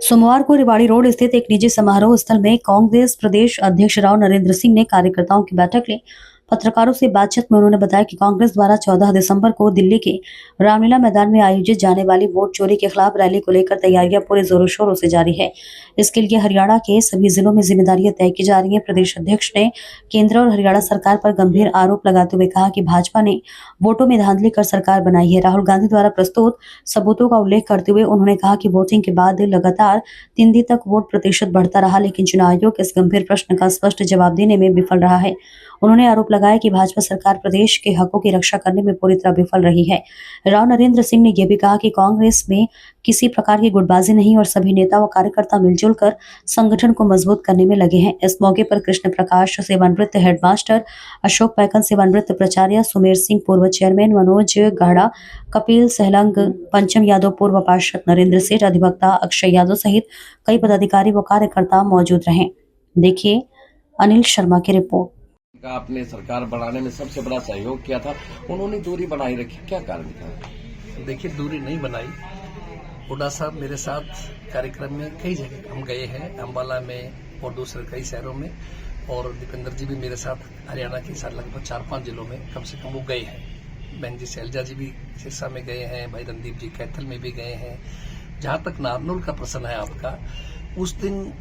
सोमवार को रेवाड़ी रोड स्थित एक निजी समारोह स्थल में कांग्रेस प्रदेश अध्यक्ष राव नरेंद्र सिंह ने कार्यकर्ताओं की बैठक ली। पत्रकारों से बातचीत में उन्होंने बताया कि कांग्रेस द्वारा 14 दिसंबर को दिल्ली के रामलीला मैदान में आयोजित जाने वाली वोट चोरी के खिलाफ रैली को लेकर तैयारियां पूरे जोरों शोरों से जारी है। इसके लिए हरियाणा के सभी जिलों में जिम्मेदारियां तय की जा रही है। प्रदेश अध्यक्ष ने केंद्र और हरियाणा सरकार पर गंभीर आरोप लगाते हुए कहा कि भाजपा ने वोटों में धांधली कर सरकार बनाई है। राहुल गांधी द्वारा प्रस्तुत सबूतों का उल्लेख करते हुए उन्होंने कहा कि वोटिंग के बाद लगातार 3 दिन तक वोट प्रतिशत बढ़ता रहा, लेकिन चुनाव आयोग इस गंभीर प्रश्न का स्पष्ट जवाब देने में विफल रहा है। उन्होंने आरोप लगाया कि भाजपा सरकार प्रदेश के हकों की रक्षा करने में पूरी तरह विफल रही है। राव नरेंद्र सिंह ने यह भी कहा कि कांग्रेस में किसी प्रकार की गुटबाजी नहीं और सभी नेता व कार्यकर्ता मिलजुल कर संगठन को मजबूत करने में लगे हैं। इस मौके पर कृष्ण प्रकाश सेवानिवृत्त हेडमास्टर, अशोक पैकन सेवानिवृत्त प्राचार्य, सुमेर सिंह पूर्व चेयरमैन, मनोज गाढ़ा, कपिल सहलंग, पंचम यादव पूर्व पार्षद, नरेंद्र सेठ अधिवक्ता, अक्षय यादव सहित कई पदाधिकारी व कार्यकर्ता मौजूद रहे। देखिए अनिल शर्मा की रिपोर्ट। का आपने सरकार बनाने में सबसे बड़ा सहयोग किया था, उन्होंने दूरी बनाई रखी, क्या कारण था? देखिए, दूरी नहीं बनाई। हुड्डा साहब मेरे साथ कार्यक्रम में कई जगह हम गए हैं, अम्बाला में और दूसरे कई शहरों में, और दीपेंद्र जी भी मेरे साथ हरियाणा के साथ लगभग 4-5 जिलों में कम से कम वो गए हैं। बहन जी शैलजा जी भी सिरसा में गए हैं, भाई रणदीप जी कैथल में भी गए हैं। जहां तक नारनौल का प्रश्न है आपका, उस दिन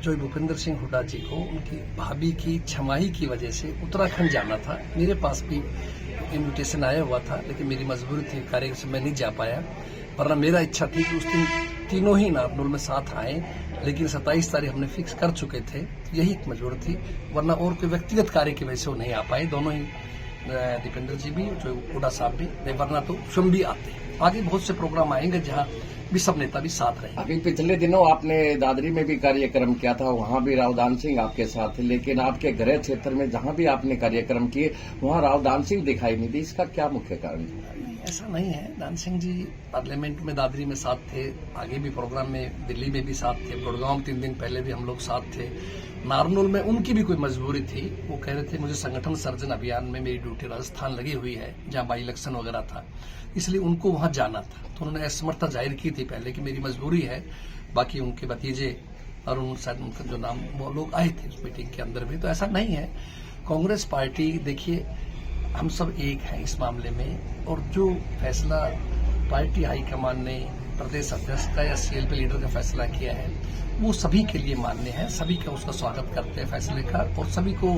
जो भूपेंद्र सिंह हुड्डा जी को उनकी भाभी की छमाही की वजह से उत्तराखंड जाना था। मेरे पास भी इन्विटेशन आया हुआ था, लेकिन मेरी मजबूरी थी, कार्य से मैं नहीं जा पाया। वरना मेरा इच्छा थी कि उस दिन तीनों ही नारनौल में साथ आए, लेकिन 27 तारीख हमने फिक्स कर चुके थे। यही एक मजबूरी थी, वरना और कोई व्यक्तिगत कार्य की वजह से वो नहीं आ पाए। दोनों ही दीपेंद्र जी भी, जो हुड्डा साहब भी, वरना तो स्वयं भी आते। आगे बहुत से प्रोग्राम आएंगे जहाँ भी सब नेता भी साथ रहे। अभी पिछले दिनों आपने दादरी में भी कार्यक्रम किया था, वहां भी रावदान सिंह आपके साथ थे, लेकिन आपके गृह क्षेत्र में जहां भी आपने कार्यक्रम किए वहां रावदान सिंह दिखाई नहीं दी। इसका क्या मुख्य कारण है? ऐसा नहीं है, दान सिंह जी पार्लियामेंट में दादरी में साथ थे, आगे भी प्रोग्राम में दिल्ली में भी साथ थे, गुड़गांव 3 दिन पहले भी हम लोग साथ थे। नारनौल में उनकी भी कोई मजबूरी थी, वो कह रहे थे मुझे संगठन सर्जन अभियान में मेरी ड्यूटी राजस्थान लगी हुई है, जहां बाई इलेक्शन वगैरह था, इसलिए उनको वहां जाना था। तो उन्होंने असमर्थता जाहिर की थी पहले कि मेरी मजबूरी है। बाकी उनके भतीजे और शायद उनका जो नाम, वो लोग आए थे उस मीटिंग के अंदर भी। तो ऐसा नहीं है। कांग्रेस पार्टी, देखिए, हम सब एक हैं इस मामले में, और जो फैसला पार्टी हाईकमान ने प्रदेश अध्यक्ष का या सीएलपी लीडर का फैसला किया है, वो सभी के लिए मान्य है। सभी का उसका स्वागत करते हैं फैसले का, और सभी को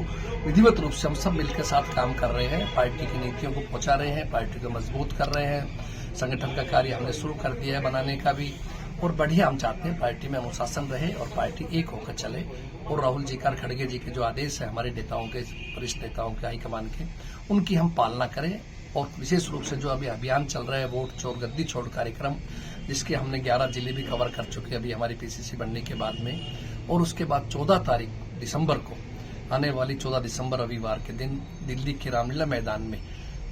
विधिवत रूप से हम सब मिलकर साथ काम कर रहे हैं। पार्टी की नीतियों को पहुंचा रहे हैं, पार्टी को मजबूत कर रहे हैं। संगठन का कार्य हमने शुरू कर दिया है बनाने का भी, और बढ़िया हम चाहते हैं पार्टी में अनुशासन रहे और पार्टी एक होकर चले। और राहुल जी का, खड़गे जी के जो आदेश है हमारे नेताओं के, वरिष्ठ नेताओं के, हाईकमान के, उनकी हम पालना करें। और विशेष रूप से जो अभी अभियान चल रहा है वोट चोर गद्दी छोड़ कार्यक्रम, जिसके हमने 11 जिले भी कवर कर चुके हैं अभी हमारी पीसीसी बनने के बाद में। और उसके बाद 14 तारीख दिसंबर को, आने वाली 14 दिसंबर रविवार के दिन दिल्ली के रामलीला मैदान में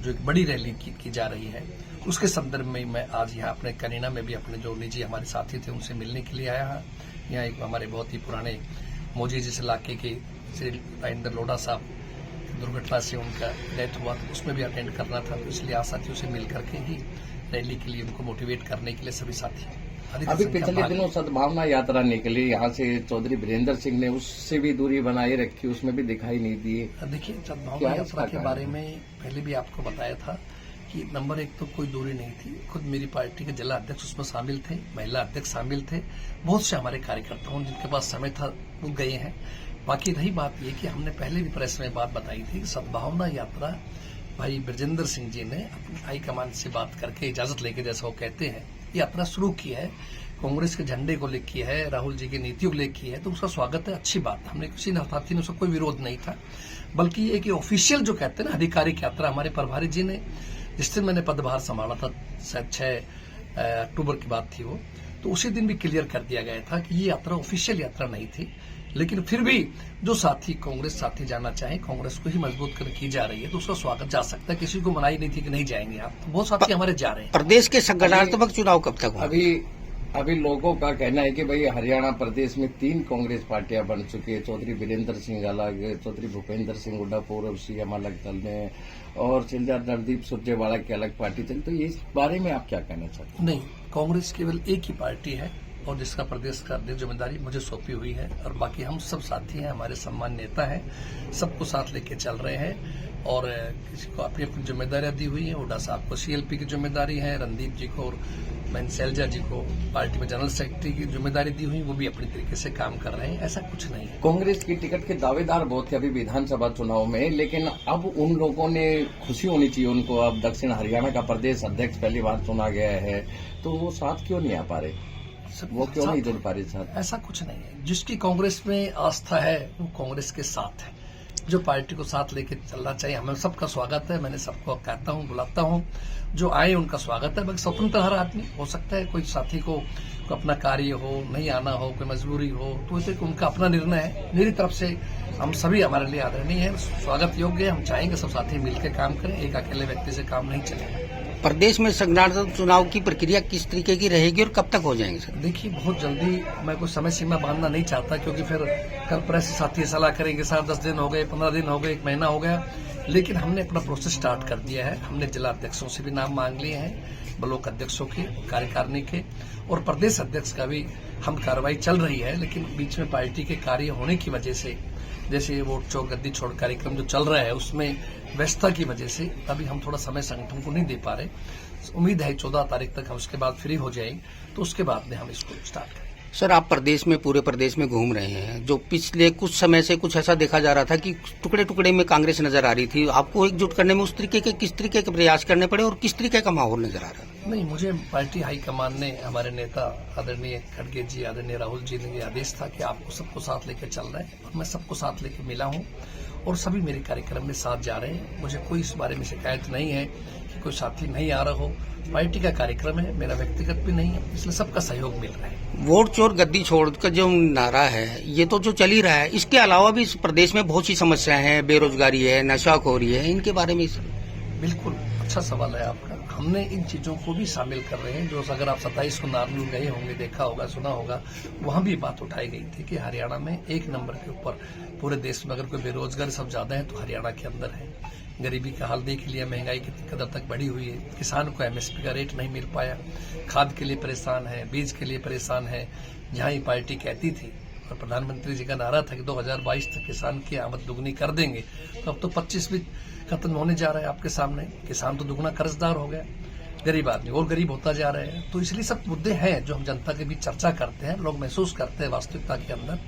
जो एक बड़ी रैली की जा रही है, उसके संदर्भ में मैं आज यहाँ अपने करीना में भी अपने जो निजी हमारे साथी थे उनसे मिलने के लिए आया है। यहाँ एक हमारे बहुत ही पुराने मौजी जिस इलाके के श्री राजेंद्र लोढ़ा साहब दुर्घटना से उनका डेथ हुआ, तो उसमें भी अटेंड करना था। तो इसलिए आज साथियों से मिल करके ही रैली के लिए उनको मोटिवेट करने के लिए सभी साथी। अभी पिछले दिनों सद्भावना यात्रा निकली, यहाँ से चौधरी वीरेंद्र सिंह ने उससे भी दूरी बनाई रखी, उसमें भी दिखाई नहीं दिए। देखिए, सद्भावना यात्रा के बारे में पहले भी आपको बताया था कि नंबर 1 तो कोई दूरी नहीं थी। खुद मेरी पार्टी के जिला अध्यक्ष उसमें शामिल थे, महिला अध्यक्ष शामिल थे, बहुत से हमारे कार्यकर्ताओं जिनके पास समय था वो गए हैं। बाकी रही बात ये कि हमने पहले भी प्रेस में बात बताई थी, सद्भावना यात्रा भाई ब्रजेंद्र सिंह जी ने अपनी हाईकमान से बात करके इजाजत लेके, जैसा वो कहते हैं, यात्रा शुरू की है। कांग्रेस के झंडे को लेकर की है, राहुल जी की नीतियों को लेकर की है, तो उसका स्वागत है, अच्छी बात। हमने किसी ने उसका कोई विरोध नहीं था। बल्कि एक ऑफिशियल जो कहते हैं ना आधिकारिक यात्रा, हमारे प्रभारी जी ने, जिस दिन मैंने पदभार संभाला था, शायद 6 अक्टूबर की बात थी वो, तो उसी दिन भी क्लियर कर दिया गया था कि ये यात्रा ऑफिशियल यात्रा नहीं थी। लेकिन फिर भी जो साथी कांग्रेस साथी जाना चाहे, कांग्रेस को ही मजबूत कर की जा रही है, तो उसका स्वागत जा सकता है। किसी को मनाही नहीं थी कि नहीं जाएंगे आप, तो बहुत साथी हमारे जा रहे हैं। प्रदेश के संगठनात्मक चुनाव कब तक होंगे? अभी लोगों का कहना है कि भाई हरियाणा प्रदेश में 3 कांग्रेस पार्टियां बन चुकी है। चौधरी वीरेंद्र सिंह अलग, चौधरी भूपेंद्र सिंह हुड्डा पूर्व सीएम अलग दल में, और सिलदार नरदीप सुरजेवाला की अलग पार्टी चली। तो इस बारे में आप क्या कहना चाहते हैं? नहीं, कांग्रेस केवल एक ही पार्टी है और जिसका प्रदेश का अध्यक्ष जिम्मेदारी मुझे सौंपी हुई है। और बाकी हम सब साथी हैं, हमारे सम्मान नेता हैं, सबको साथ लेके चल रहे हैं और किसी को अपनी अपनी जिम्मेदारियां दी हुई है। हुड्डा साहब को CLP की जिम्मेदारी है, रणदीप जी को और बहन शैलजा जी को पार्टी में जनरल सेक्रेटरी की जिम्मेदारी दी हुई, वो भी अपनी तरीके से काम कर रहे हैं। ऐसा कुछ नहीं है। कांग्रेस की टिकट के दावेदार बहुत थे अभी विधानसभा चुनाव में, लेकिन अब उन लोगों ने खुशी होनी चाहिए उनको, अब दक्षिण हरियाणा का प्रदेश अध्यक्ष पहली बार चुना गया है, तो वो साथ क्यों नहीं आ पा रहे, वो क्यों नहीं जुड़ पा रहे साथ? ऐसा कुछ नहीं है। जिसकी कांग्रेस में आस्था है वो कांग्रेस के साथ है, जो पार्टी को साथ लेके चलना चाहिए। हमें सबका स्वागत है, मैंने सबको कहता हूँ, बुलाता हूँ, जो आए उनका स्वागत है। बाकी स्वतंत्र हर आदमी हो सकता है, कोई साथी को अपना कार्य हो, नहीं आना हो, कोई मजबूरी हो, तो इसे उनका अपना निर्णय है। मेरी तरफ से हम सभी हमारे लिए आदरणीय है, स्वागत योग्य है। हम चाहेंगे सब साथी मिलकर काम करें, एक अकेले व्यक्ति से काम नहीं चलेगा। प्रदेश में संगठन चुनाव की प्रक्रिया किस तरीके की रहेगी और कब तक हो जाएंगे सर? देखिए, बहुत जल्दी, मैं कोई समय सीमा बांधना नहीं चाहता, क्योंकि फिर कल प्रेस साथी सलाह करेंगे, 7-10 दिन हो गए, 15 दिन हो गए, 1 महीना हो गया। लेकिन हमने अपना प्रोसेस स्टार्ट कर दिया है। हमने जिला अध्यक्षों से भी नाम मांग लिए हैं, ब्लॉक अध्यक्षों के, कार्यकारिणी के, और प्रदेश अध्यक्ष का भी हम कार्रवाई चल रही है। लेकिन बीच में पार्टी के कार्य होने की वजह से, जैसे वोट चौक गद्दी छोड़ कार्यक्रम जो चल रहा है, उसमें व्यस्तता की वजह से अभी हम थोड़ा समय संगठन को नहीं दे पा रहे। उम्मीद है 14 तारीख तक हम उसके बाद फ्री हो जाएंगे, तो उसके बाद में हम इसको स्टार्ट करेंगे। सर, आप प्रदेश में, पूरे प्रदेश में घूम रहे हैं, जो पिछले कुछ समय से कुछ ऐसा देखा जा रहा था कि टुकड़े टुकड़े में कांग्रेस नजर आ रही थी, आपको एकजुट करने में उस तरीके के किस तरीके के प्रयास करने पड़े और किस तरीके का माहौल नजर आ रहा है? नहीं, मुझे पार्टी हाईकमान ने, हमारे नेता आदरणीय खड़गे जी, आदरणीय राहुल जी ने ये आदेश था कि आपको सबको साथ लेकर चल रहे हैं, और मैं सबको साथ लेकर मिला हूँ और सभी मेरे कार्यक्रम में साथ जा रहे हैं। मुझे कोई इस बारे में शिकायत नहीं है कि कोई साथी नहीं आ रहा हो। पार्टी का कार्यक्रम है, मेरा व्यक्तिगत भी नहीं है, इसलिए सबका सहयोग मिल रहा है। वोट चोर गद्दी छोड़ का जो नारा है, ये तो जो चल ही रहा है, इसके अलावा भी इस प्रदेश में बहुत सी समस्याएं हैं, बेरोजगारी है, नशाखोरी है, इनके बारे में? बिल्कुल अच्छा सवाल है आपका। हमने इन चीजों को भी शामिल कर रहे हैं। जो अगर आप 27 को नारनूल गए होंगे, देखा होगा, सुना होगा, वहां भी बात उठाई गई थी कि हरियाणा में 1 नंबर के ऊपर पूरे देश में अगर कोई बेरोजगार सब ज्यादा है तो हरियाणा के अंदर है। गरीबी का हाल देख लिया, महंगाई कितनी कदर तक बढ़ी हुई है, किसान को MSP का रेट नहीं मिल पाया, खाद के लिए परेशान है, बीज के लिए परेशान है। जहां ये पार्टी कहती थी और प्रधानमंत्री जी का नारा था कि 2022 तक किसान की आमद दुगनी कर देंगे, तो अब तो 25 भी खत्म होने जा रहा है आपके सामने। किसान तो दुगना कर्जदार हो गया, गरीब आदमी और गरीब होता जा रहे हैं। तो इसलिए सब मुद्दे हैं जो हम जनता के बीच चर्चा करते हैं, लोग महसूस करते हैं वास्तविकता के अंदर।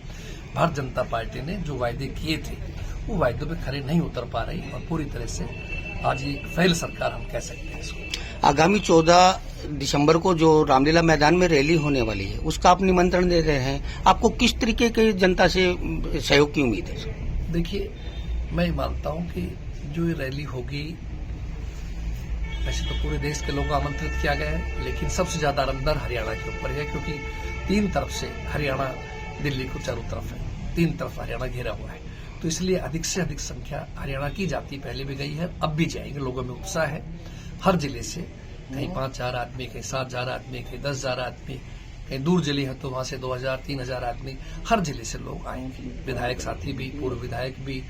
भारतीय जनता पार्टी ने जो वायदे किए थे वो वायदों पे खरे नहीं उतर पा रही और पूरी तरह से आज ये फेल सरकार हम कह सकते हैं इसको। आगामी 14 दिसंबर को जो रामलीला मैदान में रैली होने वाली है, उसका आप निमंत्रण दे रहे हैं, आपको किस तरीके के जनता से सहयोग की उम्मीद है? देखिए, मैं मानता हूं कि जो ये रैली होगी, वैसे तो पूरे देश के लोगों को आमंत्रित किया गया है, लेकिन सबसे ज्यादा रंगदार हरियाणा के ऊपर है, क्योंकि 3 तरफ से हरियाणा दिल्ली को चारों तरफ है, 3 तरफ हरियाणा घिरा हुआ है। तो इसलिए अधिक से अधिक संख्या हरियाणा की जाती, पहले भी गई है, अब भी जाएंगे। लोगों में उत्साह है, हर जिले से, कहीं 5,000 आदमी, कहीं 7,000 आदमी, कहीं 10,000 आदमी, कहीं दूर जिले है तो वहां से 2,000, 3,000 आदमी, हर जिले से लोग आएंगे। विधायक साथी भी, पूर्व विधायक भी,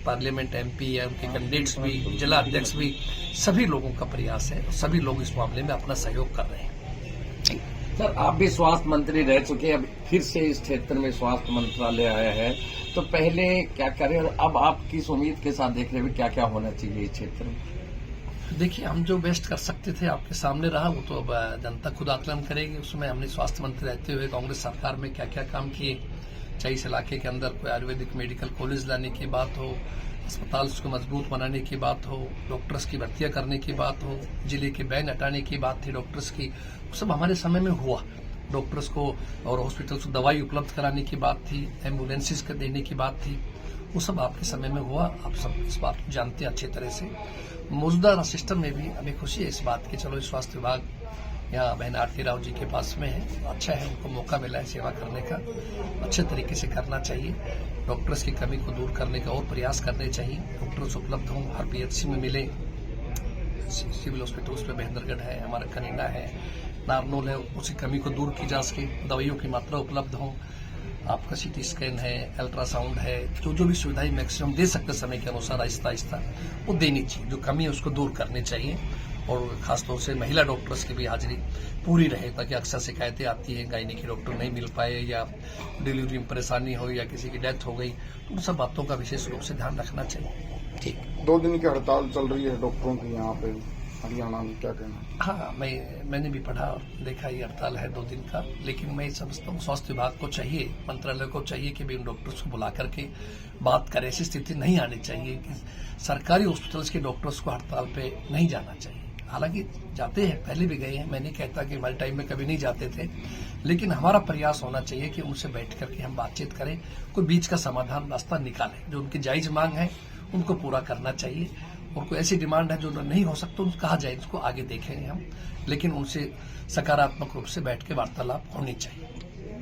पार्लियामेंट MP या उनके कैंडिडेट्स भी, जिला अध्यक्ष भी, सभी लोगों का प्रयास है, सभी लोग इस मामले में अपना सहयोग कर रहे हैं। सर, आप भी स्वास्थ्य मंत्री रह चुके हैं, अब फिर से इस क्षेत्र में स्वास्थ्य मंत्रालय आया है, तो पहले क्या करें और अब आप किस उम्मीद के साथ देख रहे हैं क्या क्या होना चाहिए इस क्षेत्र में? देखिए, हम जो बेस्ट कर सकते थे आपके सामने रहा, वो तो अब जनता खुद आकलन करेगी। उसमें हमने स्वास्थ्य मंत्री रहते हुए कांग्रेस सरकार में क्या क्या काम किए, चाहे इस इलाके के अंदर कोई आयुर्वेदिक मेडिकल कॉलेज लाने की बात हो, अस्पताल को मजबूत बनाने की बात हो, डॉक्टर्स की भर्तियां करने की बात हो, जिले के बैन हटाने की बात थी डॉक्टर्स की, वो सब हमारे समय में हुआ। डॉक्टर्स को और हॉस्पिटल्स को दवाई उपलब्ध कराने की बात थी, एम्बुलेंसेज को देने की बात थी, वो सब आपके समय में हुआ। आप सब इस बात को जानते हैं अच्छी तरह से। मौजूदा सिस्टम में भी हमें खुशी है इस बात की, चलो स्वास्थ्य विभाग यहाँ बहन आरती राव जी के पास में है, अच्छा है, उनको मौका मिला है सेवा करने का, अच्छे तरीके से करना चाहिए। डॉक्टर्स की कमी को दूर करने का और प्रयास करने चाहिए, डॉक्टर्स उपलब्ध हों, हर PHC में मिले, सिविल हॉस्पिटल्स पे महेंद्रगढ़ है, हमारा कनीना है, नारनौल है, उसी कमी को दूर की जा सके, दवाइयों की मात्रा उपलब्ध हो, आपका CT स्कैन है, अल्ट्रासाउंड है, जो भी सुविधाएं मैक्सिमम दे सकते समय के अनुसार आहिस्ता आहिस्ता वो देनी चाहिए। जो कमी है उसको दूर करनी चाहिए और खासतौर से महिला डॉक्टर्स की भी हाजिरी पूरी रहे, ताकि अक्सर शिकायतें आती हैं गायनिक डॉक्टर नहीं मिल पाए या डिलीवरी में परेशानी हो या किसी की डेथ हो गई, तो उन सब बातों का विशेष रूप से ध्यान रखना चाहिए। ठीक। 2 दिन की हड़ताल चल रही है डॉक्टरों की यहाँ पे हरियाणा में, क्या कहना है? हाँ, मैंने भी पढ़ा और देखा, ये हड़ताल है 2 दिन का, लेकिन मैं समझता हूँ स्वास्थ्य विभाग को चाहिए, मंत्रालय को चाहिए कि भी उन डॉक्टर्स को बुला करके बात करें। ऐसी स्थिति नहीं आनी चाहिए कि सरकारी हॉस्पिटल्स के डॉक्टर्स को हड़ताल पे नहीं जाना चाहिए। हालांकि जाते हैं, पहले भी गए हैं, मैं नहीं कहता कि हमारे टाइम में कभी नहीं जाते थे, लेकिन हमारा प्रयास होना चाहिए कि उनसे बैठ करके हम बातचीत करें, कोई बीच का समाधान रास्ता निकालें। जो उनकी जायज मांग है उनको पूरा करना चाहिए, और कोई ऐसी डिमांड है जो नहीं हो सकता उनको कहा जाए, उसको आगे देखेंगे हम, लेकिन उनसे सकारात्मक रूप से बैठ के वार्तालाप होनी चाहिए।